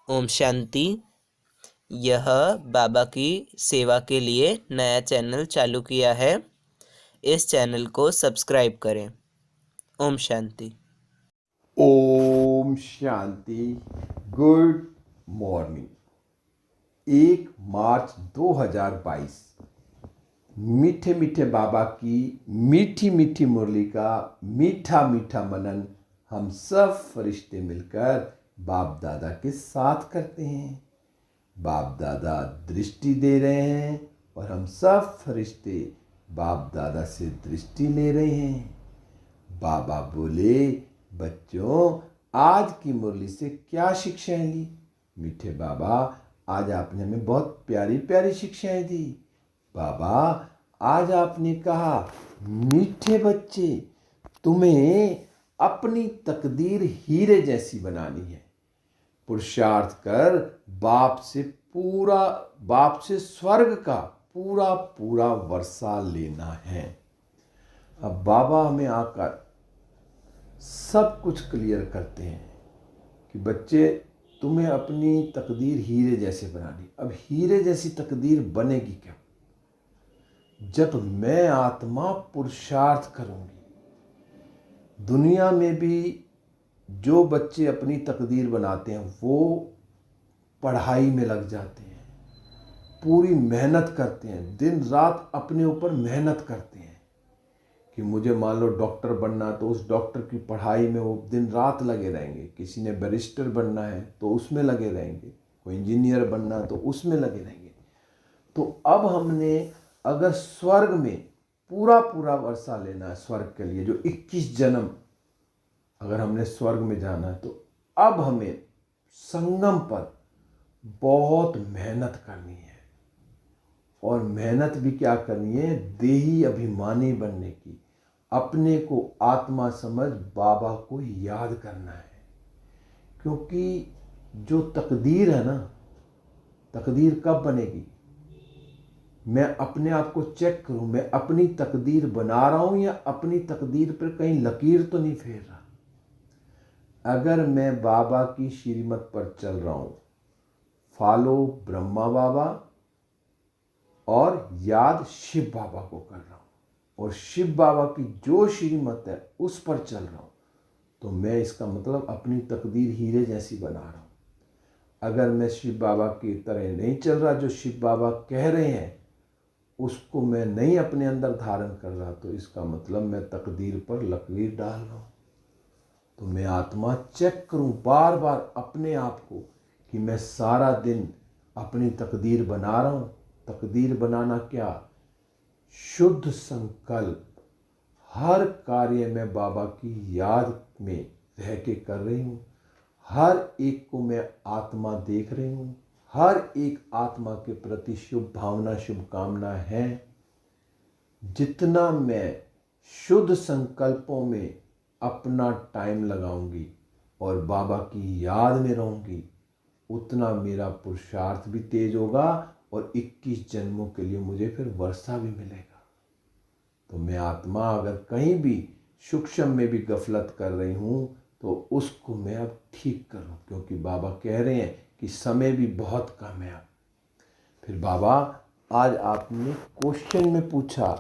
ओम शांति। यह बाबा की सेवा के लिए नया चैनल चालू किया है। इस चैनल को सब्सक्राइब करें। ओम शांति। ओम शांति। Good morning. 1 मार्च 2022 मीठे मीठे बाबा की मीठी मीठी मुरली का मीठा मीठा मनन हम सब फरिश्ते मिलकर बाप दादा के साथ करते हैं। बाप दादा दृष्टि दे रहे हैं और हम सब फरिश्ते बाप दादा से दृष्टि ले रहे हैं। बाबा बोले, बच्चों आज की मुरली से क्या शिक्षाएं ली? मीठे बाबा, आज आपने हमें बहुत प्यारी प्यारी शिक्षाएं दी। बाबा आज आपने कहा, मीठे बच्चे तुम्हें अपनी तकदीर हीरे जैसी बनानी है। पुरुषार्थ कर बाप से स्वर्ग का पूरा पूरा वर्षा लेना है। अब बाबा हमें आकर सब कुछ क्लियर करते हैं कि बच्चे तुम्हें अपनी तकदीर हीरे जैसे बनानी। अब हीरे जैसी तकदीर बनेगी क्या? जब मैं आत्मा पुरुषार्थ करूंगी। दुनिया में भी जो बच्चे अपनी तकदीर बनाते हैं वो पढ़ाई में लग जाते हैं, पूरी मेहनत करते हैं, दिन रात अपने ऊपर मेहनत करते हैं कि मुझे मान लो डॉक्टर बनना, तो उस डॉक्टर की पढ़ाई में वो दिन रात लगे रहेंगे। किसी ने बैरिस्टर बनना है तो उसमें लगे रहेंगे, कोई इंजीनियर बनना है तो उसमें लगे रहेंगे। तो अब हमने अगर स्वर्ग में पूरा पूरा वर्षा लेना है, स्वर्ग के लिए जो 21 जन्म अगर हमने स्वर्ग में जाना है, तो अब हमें संगम पर बहुत मेहनत करनी है। और मेहनत भी क्या करनी है? देही अभिमानी बनने की, अपने को आत्मा समझ बाबा को याद करना है। क्योंकि जो तकदीर है ना, तकदीर कब बनेगी? मैं अपने आप को चेक करूं, मैं अपनी तकदीर बना रहा हूं या अपनी तकदीर पर कहीं लकीर तो नहीं फेर रहा। अगर मैं बाबा की श्रीमत पर चल रहा हूं, फॉलो ब्रह्मा बाबा और याद शिव बाबा को कर रहा हूं, और शिव बाबा की जो श्रीमत है उस पर चल रहा हूं, तो मैं इसका मतलब अपनी तकदीर हीरे जैसी बना रहा हूं। अगर मैं शिव बाबा की तरह नहीं चल रहा, जो शिव बाबा कह रहे हैं उसको मैं नहीं अपने अंदर धारण कर रहा, तो इसका मतलब मैं तकदीर पर लकीर डाल रहा हूं। तो मैं आत्मा चेक करूं बार बार अपने आप को कि मैं सारा दिन अपनी तकदीर बना रहा हूं। तकदीर बनाना क्या? शुद्ध संकल्प। हर कार्य में बाबा की याद में रह के कर रही हूँ। हर एक को मैं आत्मा देख रही हूँ। हर एक आत्मा के प्रति शुभ भावना, शुभकामना है। जितना मैं शुद्ध संकल्पों में अपना टाइम लगाऊंगी और बाबा की याद में रहूंगी, उतना मेरा पुरुषार्थ भी तेज होगा और 21 जन्मों के लिए मुझे फिर वर्षा भी मिलेगा। तो मैं आत्मा अगर कहीं भी सूक्ष्म में भी गफलत कर रही हूँ तो उसको मैं अब ठीक करूँ, क्योंकि बाबा कह रहे हैं कि समय भी बहुत कम है। अब फिर बाबा आज आपने क्वेश्चन में पूछा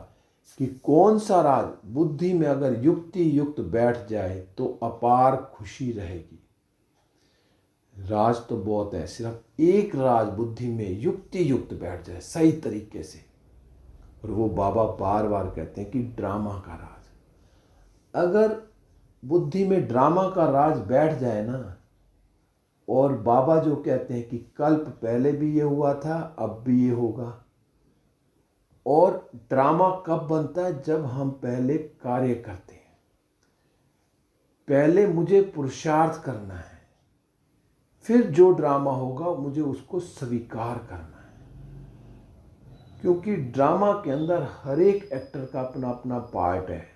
कि कौन सा राज बुद्धि में अगर युक्ति युक्त बैठ जाए तो अपार खुशी रहेगी। राज तो बहुत है, सिर्फ एक राज बुद्धि में युक्ति युक्त बैठ जाए सही तरीके से, और वो बाबा बार बार कहते हैं कि ड्रामा का राज। अगर बुद्धि में ड्रामा का राज बैठ जाए ना, और बाबा जो कहते हैं कि कल्प पहले भी ये हुआ था, अब भी ये होगा। और ड्रामा कब बनता है? जब हम पहले कार्य करते हैं। पहले मुझे पुरुषार्थ करना है, फिर जो ड्रामा होगा मुझे उसको स्वीकार करना है। क्योंकि ड्रामा के अंदर हर एक एक्टर का अपना अपना पार्ट है,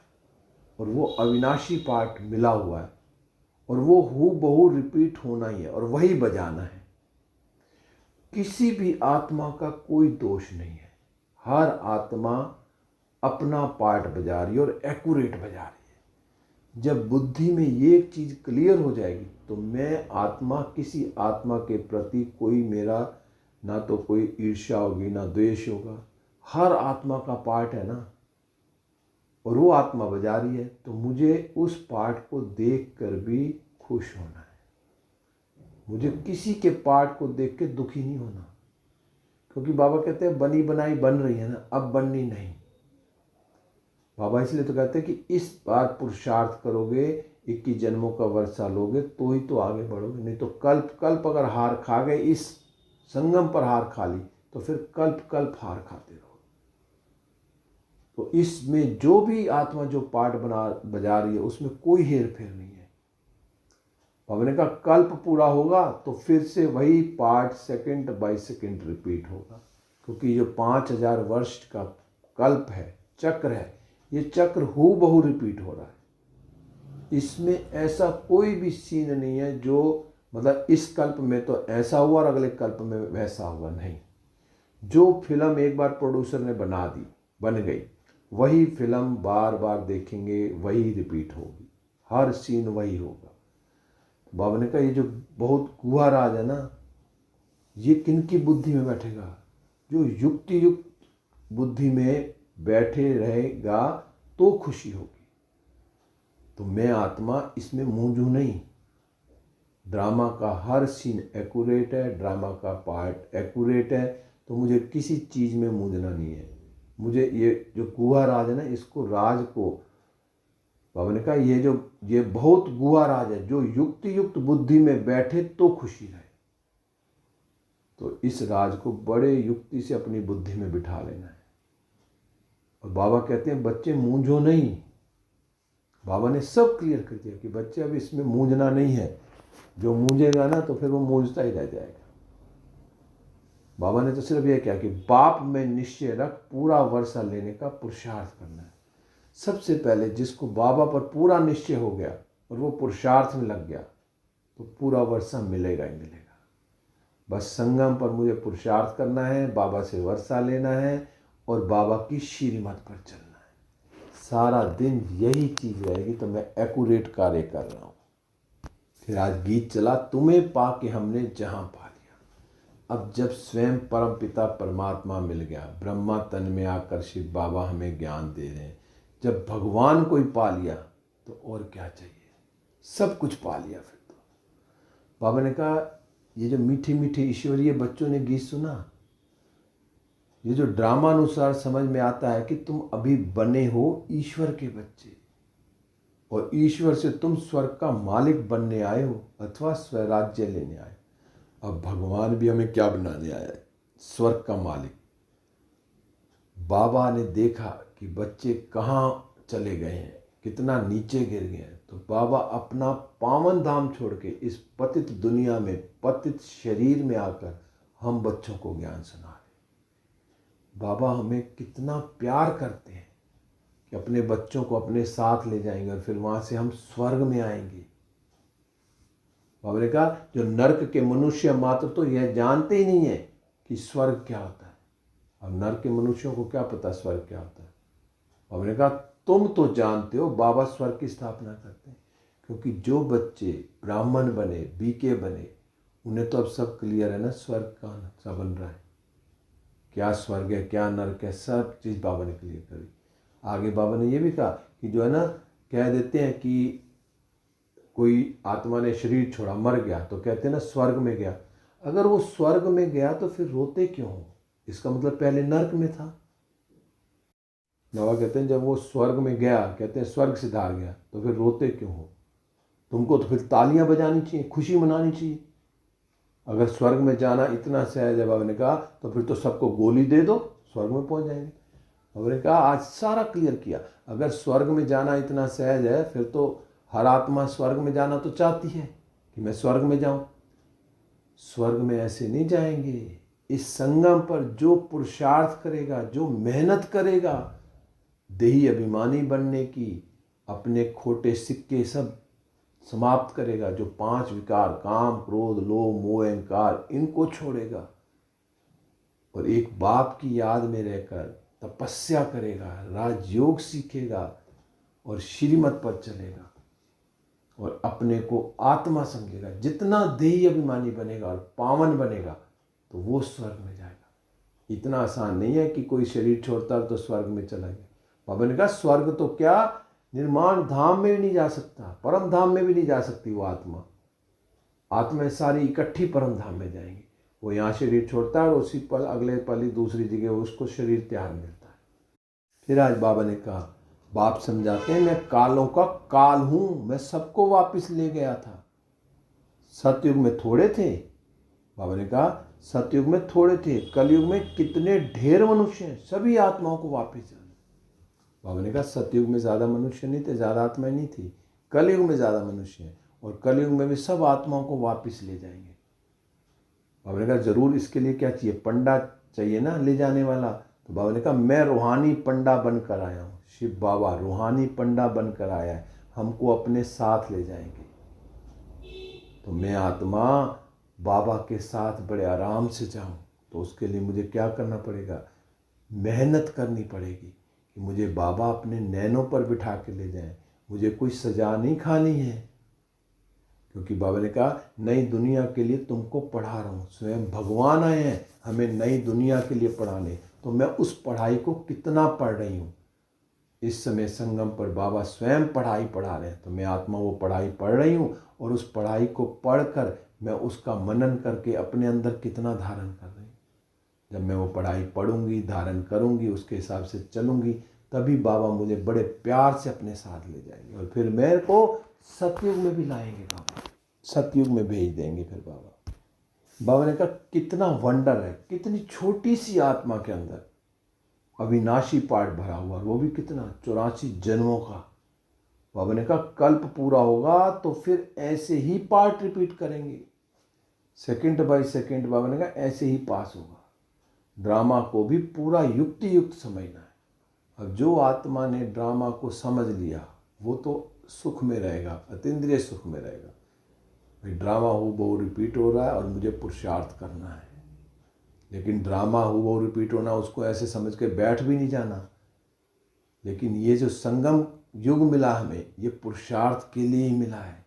और वो अविनाशी पार्ट मिला हुआ है, और वो हूबहू रिपीट होना ही है और वही बजाना है। किसी भी आत्मा का कोई दोष नहीं है। हर आत्मा अपना पार्ट बजा रही है और एक्यूरेट बजा रही है। जब बुद्धि में ये एक चीज़ क्लियर हो जाएगी तो मैं आत्मा, किसी आत्मा के प्रति कोई मेरा ना तो कोई ईर्ष्या होगी ना द्वेष होगा। हर आत्मा का पार्ट है ना, और वो आत्मा बजा रही है, तो मुझे उस पार्ट को देख कर भी खुश होना है। मुझे किसी के पार्ट को देख के दुखी नहीं होना, क्योंकि बाबा कहते हैं बनी बनाई बन रही है ना, अब बननी नहीं। बाबा इसलिए तो कहते हैं कि इस बार पुरुषार्थ करोगे, 21 जन्मों का वर्षा लोगे तो ही तो आगे बढ़ोगे, नहीं तो कल्प कल्प अगर हार खा गए, इस संगम पर हार खा ली, तो फिर कल्प कल्प हार खाते रहो। तो इसमें जो भी आत्मा जो पार्ट बजा रही है उसमें कोई हेर फेर नहीं है। बाबा ने कहा कल्प पूरा होगा तो फिर से वही part second by second repeat होगा, क्योंकि जो 5000 वर्ष का कल्प है, चक्र है, ये चक्र हूबहू रिपीट हो रहा है। इसमें ऐसा कोई भी सीन नहीं है जो मतलब इस कल्प में तो ऐसा हुआ और अगले कल्प में वैसा हुआ, नहीं। जो फिल्म एक बार प्रोड्यूसर ने बना दी, बन गई, वही फिल्म बार बार देखेंगे, वही रिपीट होगी, हर सीन वही होगा। बाबा ने कहा ये जो बहुत गुहा राज है ना, ये किनकी बुद्धि में बैठेगा? जो युक्ति युक्त बुद्धि में बैठे रहेगा तो खुशी होगी। तो मैं आत्मा इसमें मूंझू नहीं। ड्रामा का हर सीन एक्यूरेट है, ड्रामा का पार्ट एक्यूरेट है, तो मुझे किसी चीज़ में मूंझना नहीं है। मुझे ये जो गुहा राज है ना, इसको राज को बाबा ने कहा ये बहुत गुहा राज है, जो युक्ति युक्त बुद्धि में बैठे तो खुशी रहे। तो इस राज को बड़े युक्ति से अपनी बुद्धि में बिठा लेना है। और बाबा कहते हैं बच्चे मूंझो नहीं। बाबा ने सब क्लियर कर दिया कि बच्चे अब इसमें मूंझना नहीं है। जो मूंझेगा ना तो फिर वो मूंझता ही रह जाएगा। बाबा ने तो सिर्फ यह किया कि बाप में निश्चय रख, पूरा वर्षा लेने का पुरुषार्थ करना है। सबसे पहले जिसको बाबा पर पूरा निश्चय हो गया और वो पुरुषार्थ में लग गया, तो पूरा वर्षा मिलेगा ही मिलेगा। बस संगम पर मुझे पुरुषार्थ करना है, बाबा से वर्षा लेना है और बाबा की श्रीमत पर चलना है। सारा दिन यही चीज़ रहेगी, तो मैं एक्यूरेट कार्य कर रहा हूँ। फिर आज गीत चला, तुम्हें पाके हमने जहाँ पा लिया। अब जब स्वयं परम पिता परमात्मा मिल गया, ब्रह्मा तन में आकर्षित बाबा हमें ज्ञान दे रहे हैं। जब भगवान को ही पा लिया तो और क्या चाहिए? सब कुछ पा लिया फिर तो। बाबा ने कहा ये जो मीठी मीठी ईश्वरीय बच्चों ने गीत सुना, ये जो ड्रामा अनुसार समझ में आता है कि तुम अभी बने हो ईश्वर के बच्चे, और ईश्वर से तुम स्वर्ग का मालिक बनने आए हो अथवा स्वराज्य लेने आए। अब भगवान भी हमें क्या बनाने आया है? स्वर्ग का मालिक। बाबा ने देखा कि बच्चे कहाँ चले गए हैं, कितना नीचे गिर गए हैं, तो बाबा अपना पावन धाम छोड़ के इस पतित दुनिया में, पतित शरीर में आकर हम बच्चों को ज्ञान सुना रहे। बाबा हमें कितना प्यार करते हैं कि अपने बच्चों को अपने साथ ले जाएंगे और फिर वहाँ से हम स्वर्ग में आएंगे। बाबा ने कहा जो नर्क के मनुष्य मात्र तो यह जानते ही नहीं है कि स्वर्ग क्या होता है। अब नर्क के मनुष्यों को क्या पता स्वर्ग क्या होता है? बाबा ने कहा तुम तो जानते हो, बाबा स्वर्ग की स्थापना करते हैं। क्योंकि जो बच्चे ब्राह्मण बने, बीके बने, उन्हें तो अब सब क्लियर है ना, स्वर्ग कहाँ सा बन रहा है, क्या स्वर्ग है, क्या नर्क है, सब चीज़ बाबा ने क्लियर करी। आगे बाबा ने ये भी कहा कि जो है ना, कह देते हैं कि कोई आत्मा ने शरीर छोड़ा, मर गया, तो कहते हैं ना स्वर्ग में गया। अगर वो स्वर्ग में गया तो फिर रोते क्यों हो? इसका मतलब पहले नर्क में था। बाबा कहते हैं जब वो स्वर्ग में गया, कहते हैं स्वर्ग सिधार गया, तो फिर रोते क्यों हो? तुमको तो फिर तालियां बजानी चाहिए, खुशी मनानी चाहिए। अगर स्वर्ग में जाना इतना सहज है, बाबा ने कहा, तो फिर तो सबको गोली दे दो, स्वर्ग में पहुंच जाएंगे। बाबा ने कहा आज सारा क्लियर किया। अगर स्वर्ग में जाना इतना सहज है, फिर तो हर आत्मा स्वर्ग में जाना तो चाहती है कि मैं स्वर्ग में जाऊं। स्वर्ग में ऐसे नहीं जाएंगे। इस संगम पर जो पुरुषार्थ करेगा, जो मेहनत करेगा देही अभिमानी बनने की, अपने खोटे सिक्के सब समाप्त करेगा, जो 5 विकार काम क्रोध लोभ मोह अहंकार, इनको छोड़ेगा और एक बाप की याद में रहकर तपस्या करेगा, राजयोग सीखेगा और श्रीमत पर चलेगा, और अपने को आत्मा समझेगा, जितना देही अभिमानी बनेगा और पावन बनेगा तो वो स्वर्ग में जाएगा। इतना आसान नहीं है कि कोई शरीर छोड़ता है तो स्वर्ग में चला गया। बाबा ने कहा स्वर्ग तो क्या, निर्माण धाम में भी नहीं जा सकता, परम धाम में भी नहीं जा सकती वो आत्मा। आत्माएं सारी इकट्ठी परम धाम में जाएंगी। वो यहाँ शरीर छोड़ता है और उसी पल अगले पल ही दूसरी जगह उसको शरीर त्याग मिलता है। फिर आज बाबा ने कहा, बाप समझाते हैं मैं कालों का काल हूँ, मैं सबको वापस ले गया था। सतयुग में थोड़े थे, बाबा ने कहा सतयुग में थोड़े थे, कलयुग में कितने ढेर मनुष्य हैं, सभी आत्माओं को वापस जाना। बाबा ने कहा सतयुग में ज़्यादा मनुष्य नहीं थे, ज़्यादा आत्माएं नहीं थी, कलयुग में ज़्यादा मनुष्य हैं और कलयुग में भी सब आत्माओं को वापस ले जाएंगे। बाबा ने कहा जरूर इसके लिए क्या चाहिए, पंडा चाहिए ना ले जाने वाला। तो बाबा ने कहा मैं रूहानी पंडा बनकर आया हूँ, शिव बाबा रूहानी पंडा बनकर आया है, हमको अपने साथ ले जाएंगे। तो मैं आत्मा बाबा के साथ बड़े आराम से जाऊं, तो उसके लिए मुझे क्या करना पड़ेगा, मेहनत करनी पड़ेगी कि मुझे बाबा अपने नैनों पर बिठा के ले जाएं। मुझे कोई सजा नहीं खानी है, क्योंकि बाबा ने कहा नई दुनिया के लिए तुमको पढ़ा रहा हूँ। स्वयं भगवान आए हैं हमें नई दुनिया के लिए पढ़ाने, तो मैं उस पढ़ाई को कितना पढ़ रही हूँ। इस समय संगम पर बाबा स्वयं पढ़ाई पढ़ा रहे हैं, तो मैं आत्मा वो पढ़ाई पढ़ रही हूँ और उस पढ़ाई को पढ़कर मैं उसका मनन करके अपने अंदर कितना धारण कर रही हूँ। जब मैं वो पढ़ाई पढ़ूंगी, धारण करूंगी, उसके हिसाब से चलूंगी, तभी बाबा मुझे बड़े प्यार से अपने साथ ले जाएंगे और फिर मेरे को सतयुग में भी लाएंगे। बाबा सतयुग में भेज देंगे फिर बाबा। बाबा ने कहा कितना वंडर है, कितनी छोटी सी आत्मा के अंदर अविनाशी पार्ट भरा हुआ, वो भी कितना 84 जन्मों का। बाबा ने कहा कल्प पूरा होगा तो फिर ऐसे ही पार्ट रिपीट करेंगे, सेकंड बाय सेकंड। बाबा ने कहा ऐसे ही पास होगा। ड्रामा को भी पूरा युक्ति युक्त समझना है। अब जो आत्मा ने ड्रामा को समझ लिया वो तो सुख में रहेगा, अतीन्द्रिय सुख में रहेगा। भाई ड्रामा हूबहू रिपीट हो रहा है और मुझे पुरुषार्थ करना है, लेकिन ड्रामा हूबहू रिपीट होना उसको ऐसे समझ के बैठ भी नहीं जाना। लेकिन ये जो संगम युग मिला हमें, ये पुरुषार्थ के लिए ही मिला है।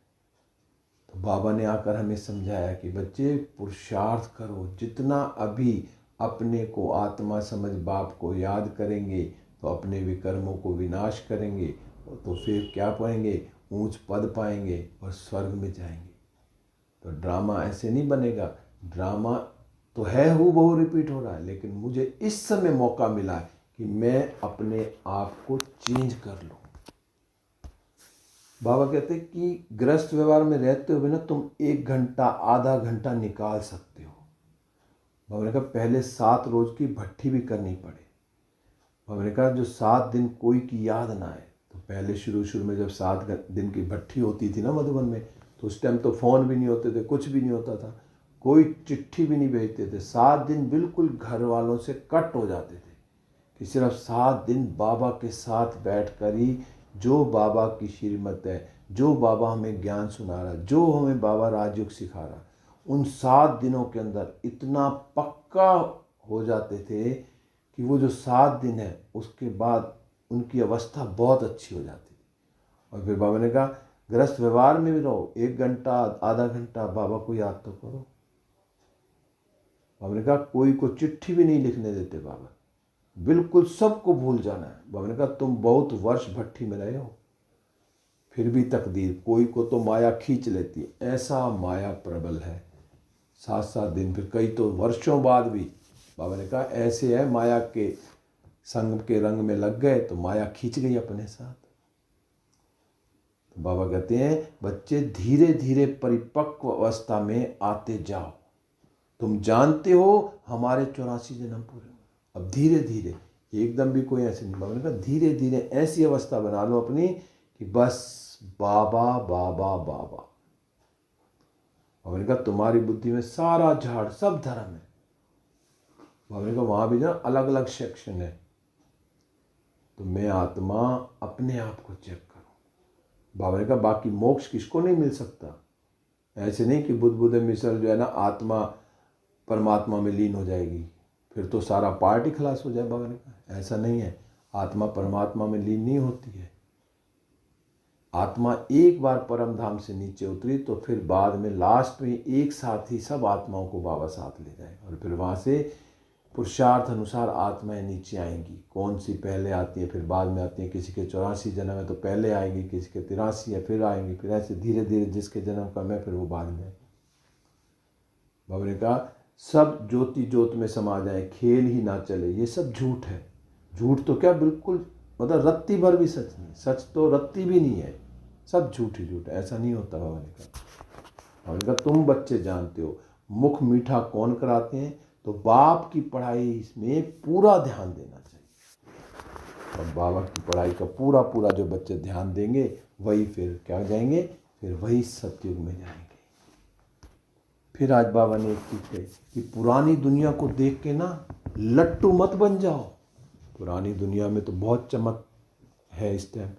तो बाबा ने आकर हमें समझाया कि बच्चे पुरुषार्थ करो, जितना अभी अपने को आत्मा समझ बाप को याद करेंगे तो अपने विकर्मों को विनाश करेंगे, तो फिर क्या पाएंगे, ऊंच पद पाएंगे और स्वर्ग में जाएंगे। तो ड्रामा ऐसे नहीं बनेगा। ड्रामा तो है हूबहू रिपीट हो रहा है, लेकिन मुझे इस समय मौका मिला है कि मैं अपने आप को चेंज कर लूँ। बाबा कहते हैं कि गृहस्थ व्यवहार में रहते हुए ना तुम 1 घंटा आधा घंटा निकाल सकते हो। बाबा ने कहा पहले 7 रोज की भट्ठी भी करनी पड़े। बाबा ने कहा जो 7 दिन कोई की याद ना आए, तो पहले शुरू में जब 7 दिन की भट्ठी होती थी ना मधुबन में, तो उस टाइम तो फ़ोन भी नहीं होते थे, कुछ भी नहीं होता था, कोई चिट्ठी भी नहीं भेजते थे। 7 दिन बिल्कुल घर वालों से कट हो जाते थे कि सिर्फ 7 दिन बाबा के साथ बैठ कर ही जो बाबा की श्रीमत है, जो बाबा हमें ज्ञान सुना रहा, जो हमें बाबा राजयोग सिखा रहा, उन 7 दिनों के अंदर इतना पक्का हो जाते थे कि वो जो 7 दिन है उसके बाद उनकी अवस्था बहुत अच्छी हो जाती थी। और फिर बाबा ने कहा गृहस्थ व्यवहार में भी रहो, 1 घंटा आधा घंटा बाबा को याद तो करो। बाबा ने कहा कोई को चिट्ठी भी नहीं लिखने देते बाबा, बिल्कुल सबको भूल जाना है। बाबा ने कहा तुम बहुत वर्ष भट्ठी में रहे हो, फिर भी तकदीर कोई को तो माया खींच लेती है, ऐसा माया प्रबल है। 7-7 दिन, फिर कई तो वर्षों बाद भी। बाबा ने कहा ऐसे है, माया के संग के रंग में लग गए तो माया खींच गई अपने साथ। तो बाबा कहते हैं बच्चे धीरे धीरे परिपक्व अवस्था में आते जाओ। तुम जानते हो हमारे 84 जन्म पूरे, अब धीरे धीरे, एकदम भी कोई ऐसे नहीं। बाबा ने कहा धीरे धीरे ऐसी अवस्था बना लो अपनी कि बस बाबा बाबा बाबा। बाबा ने कहा तुम्हारी बुद्धि में सारा झाड़ सब धर्म है। बाबा ने कहा वहाँ भी ना अलग अलग सेक्शन है, तो मैं आत्मा अपने आप को चेक करूँ। बाबा ने कहा बाकी मोक्ष किसको नहीं मिल सकता। ऐसे नहीं कि बुद्ध बुद्ध मिसल जो है ना आत्मा परमात्मा में लीन हो जाएगी, फिर तो सारा पार्ट ही खलास हो जाए। बाबा ने कहा ऐसा नहीं है, आत्मा परमात्मा में लीन नहीं होती है। आत्मा एक बार परम धाम से नीचे उतरी तो फिर बाद में लास्ट में एक साथ ही सब आत्माओं को बाबा साथ ले जाए, और फिर वहाँ से पुरुषार्थ अनुसार आत्माएं नीचे आएंगी। कौन सी पहले आती है फिर बाद में आती है, किसी के 84 जन्म है तो पहले आएगी, किसी के 83 है फिर आएंगी, फिर ऐसे धीरे धीरे जिसके जन्म कम है फिर वो बाद में आएगी। बाबा ने कहा सब ज्योति ज्योत में समा जाए, खेल ही ना चले, ये सब झूठ है। झूठ तो क्या बिल्कुल मतलब रत्ती भर भी सच नहीं, सच तो रत्ती भी नहीं है, सब झूठ ही झूठ है, ऐसा नहीं होता। बाबा ने कहा, बाबा ने कहा तुम बच्चे जानते हो मुख मीठा कौन कराते हैं, तो बाप की पढ़ाई में पूरा ध्यान देना चाहिए। और बाबा की पढ़ाई का पूरा पूरा जो बच्चे ध्यान देंगे वही फिर क्या जाएंगे, फिर वही सतयुग में जाएंगे। फिर आज बाबा ने एक चीज़ कही कि पुरानी दुनिया को देख के ना लट्टू मत बन जाओ। पुरानी दुनिया में तो बहुत चमक है इस टाइम,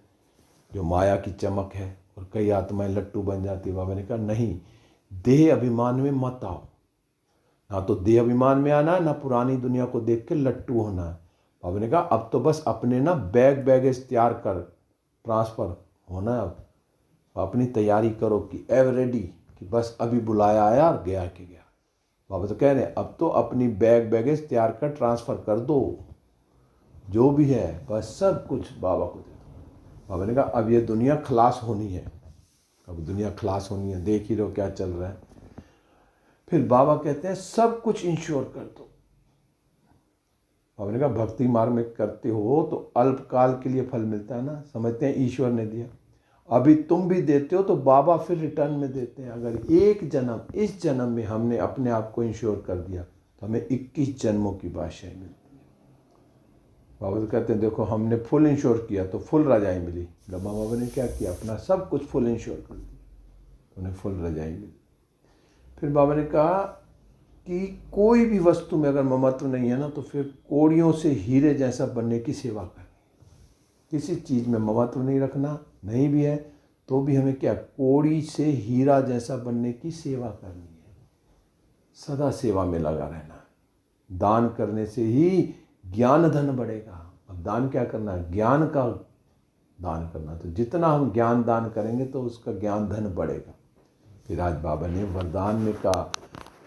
जो माया की चमक है, और कई आत्माएं लट्टू बन जाती है। बाबा ने कहा नहीं, देह अभिमान में मत आओ, ना तो देह अभिमान में आना है, ना पुरानी दुनिया को देख के लट्टू होना है। बाबा ने कहा अब तो बस अपने ना बैगेज तैयार कर, ट्रांसफ़र होना है। अब अपनी तैयारी करो कि एवर रेडी, कि बस अभी बुलाया आया और गया कि गया। बाबा तो कह रहे हैं अब तो अपनी बैगेज तैयार कर, ट्रांसफ़र कर दो, जो भी है बस सब कुछ बाबा को दे दो। बाबा ने कहा अब ये दुनिया खलास होनी है, अब दुनिया खलास होनी है, देख ही रहो क्या चल रहा है। फिर बाबा कहते हैं सब कुछ इंश्योर कर दो। बाबा ने कहा भक्ति मार्ग में करते हो तो अल्पकाल के लिए फल मिलता है ना, समझते हैं ईश्वर ने दिया, अभी तुम भी देते हो तो बाबा फिर रिटर्न में देते हैं। अगर एक जन्म इस जन्म में हमने अपने आप को इंश्योर कर दिया तो हमें 21 जन्मों की बादशाही मिलती है। बाबा तो कहते हैं देखो हमने फुल इंश्योर किया तो फुल रजाई मिली। ब्रह्मा बाबा ने क्या किया, अपना सब कुछ फुल इंश्योर कर दिया, उन्हें फुल रजाई मिली। फिर बाबा ने कहा कि कोई भी वस्तु में अगर ममत्व नहीं है ना तो फिर कोड़ियों से हीरे जैसा बनने की सेवा करनी। किसी चीज़ में ममत्व नहीं रखना, नहीं भी है तो भी हमें क्या, कोड़ी से हीरा जैसा बनने की सेवा करनी है, सदा सेवा में लगा रहना है। दान करने से ही ज्ञान धन बढ़ेगा। अब दान क्या करना है, ज्ञान का दान करना, तो जितना हम ज्ञान दान करेंगे तो उसका ज्ञान धन बढ़ेगा। फिर आज बाबा ने वरदान में कहा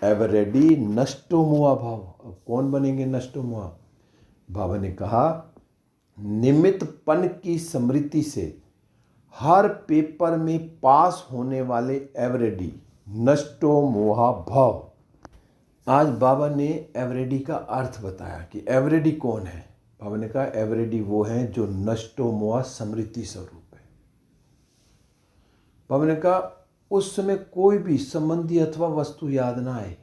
एवर रेडी नष्टो मुआ भाव। अब कौन बनेंगे नष्टो मुआ? बाबा ने कहा निमित्तपन की स्मृति से हर पेपर में पास होने वाले एवरेडी नष्टो मोहा भव। आज बाबा ने एवरेडी का अर्थ बताया कि एवरेडी कौन है। बाबा ने कहा एवरेडी वो हैं जो नष्टो मोहा स्मृति स्वरूप है। बाबा ने कहा उस समय कोई भी संबंधी अथवा वस्तु याद ना आए,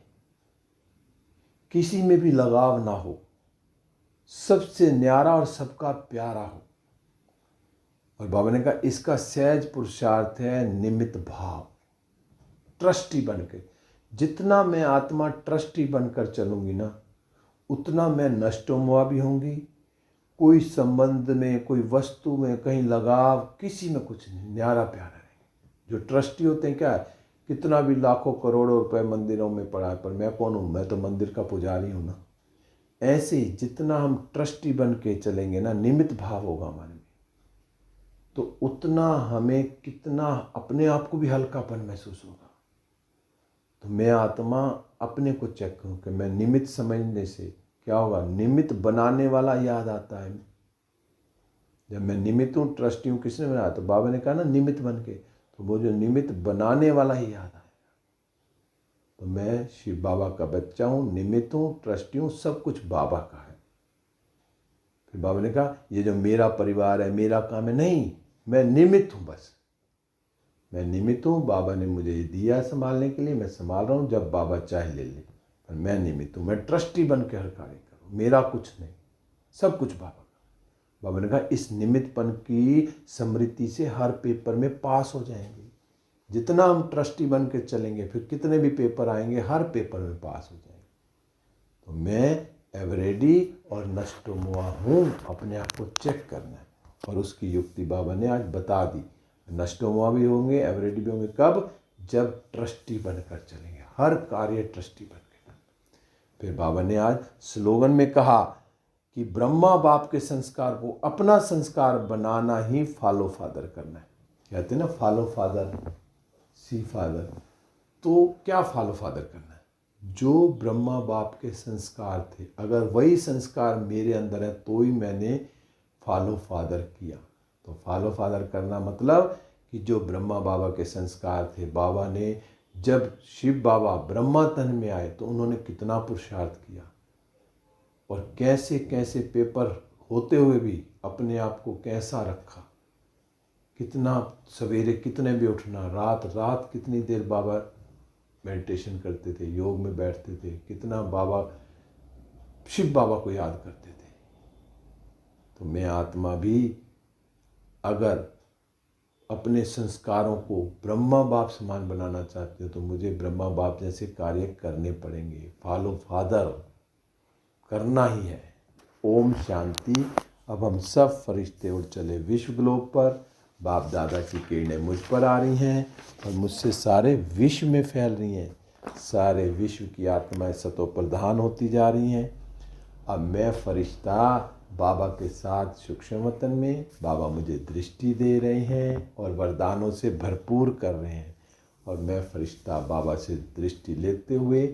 किसी में भी लगाव ना हो, सबसे न्यारा और सबका प्यारा हो। और बाबा ने कहा इसका सहज पुरुषार्थ है निमित्त भाव, ट्रस्टी बनकर। जितना मैं आत्मा ट्रस्टी बनकर चलूंगी ना उतना मैं नष्टोमुआ भी होंगी। कोई संबंध में, कोई वस्तु में कहीं लगाव, किसी में कुछ नहीं, न्यारा प्यारा रहेंगे। जो ट्रस्टी होते हैं क्या है, कितना भी लाखों करोड़ों रुपए मंदिरों में पड़ा है पर मैं कौन हूँ, मैं तो मंदिर का पुजारी हूँ ना। ऐसे ही जितना हम ट्रस्टी बन के चलेंगे ना, निमित्त भाव होगा हमारे में, तो उतना हमें कितना अपने आप को भी हल्कापन महसूस होगा। तो मैं आत्मा अपने को चेक करूँ कि मैं निमित्त समझने से क्या होगा, निमित्त बनाने वाला याद आता है। जब मैं निमित्त हूँ, ट्रस्टी हूँ, किसने बनाया, तो बाबा ने कहा ना निमित्त बन के, तो वो जो निमित्त बनाने वाला ही याद आएगा। तो मैं शिव बाबा का बच्चा हूँ, निमित्त हूँ, ट्रस्टी हूँ, सब कुछ बाबा का है। फिर बाबा ने कहा ये जो मेरा परिवार है, मेरा काम है, नहीं, मैं निमित्त हूँ, बस मैं निमित्त हूँ। बाबा ने मुझे ये दिया संभालने के लिए, मैं संभाल रहा हूँ, जब बाबा चाहे ले ले, पर मैं निमित्त हूँ। मैं ट्रस्टी बन के हर कार्य करूँ, मेरा कुछ नहीं, सब कुछ बाबा का। बाबा ने कहा इस निमित्तपन की स्मृति से हर पेपर में पास हो जाएंगे। जितना हम ट्रस्टी बन के चलेंगे, फिर कितने भी पेपर आएंगे, हर पेपर में पास हो जाएंगे। तो मैं एवरेडी और नष्टोमुआ हूँ, अपने आप को चेक करना है। और उसकी युक्ति बाबा ने आज बता दी। नष्टोमुआ भी होंगे, एवरेडी भी होंगे, कब, जब ट्रस्टी बनकर चलेंगे, हर कार्य ट्रस्टी बनकर। फिर बाबा ने आज स्लोगन में कहा कि ब्रह्मा बाप के संस्कार को अपना संस्कार बनाना ही फॉलो फादर करना है। कहते हैं ना फॉलो फादर सी फादर। तो क्या फॉलो फादर करना है? जो ब्रह्मा बाप के संस्कार थे, अगर वही संस्कार मेरे अंदर है तो ही मैंने फॉलो फादर किया। तो फॉलो फादर करना मतलब कि जो ब्रह्मा बाबा के संस्कार थे, बाबा ने जब शिव बाबा ब्रह्मा तन में आए तो उन्होंने कितना पुरुषार्थ किया और कैसे कैसे पेपर होते हुए भी अपने आप को कैसा रखा, कितना सवेरे कितने भी उठना, रात रात कितनी देर बाबा मेडिटेशन करते थे, योग में बैठते थे, कितना बाबा शिव बाबा को याद करते थे। तो मैं आत्मा भी अगर अपने संस्कारों को ब्रह्मा बाप समान बनाना चाहती हूँ तो मुझे ब्रह्मा बाप जैसे कार्य करने पड़ेंगे, फॉलो फादर करना ही है। ओम शांति। अब हम सब फरिश्ते उड़ चले विश्व ग्लोब पर। बाप दादा की किरणें मुझ पर आ रही हैं और मुझसे सारे विश्व में फैल रही हैं। सारे विश्व की आत्माएं सतो प्रधान होती जा रही हैं। अब मैं फरिश्ता बाबा के साथ सूक्ष्म वतन में, बाबा मुझे दृष्टि दे रहे हैं और वरदानों से भरपूर कर रहे हैं और मैं फरिश्ता बाबा से दृष्टि लेते हुए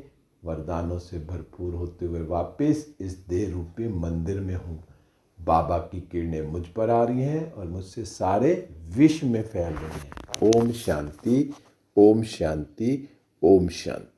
वरदानों से भरपूर होते हुए वापस इस देह रूपी मंदिर में हूँ। बाबा की किरणें मुझ पर आ रही हैं और मुझसे सारे विश्व में फैल रही हैं। ओम शांति, ओम शांति, ओम शांति।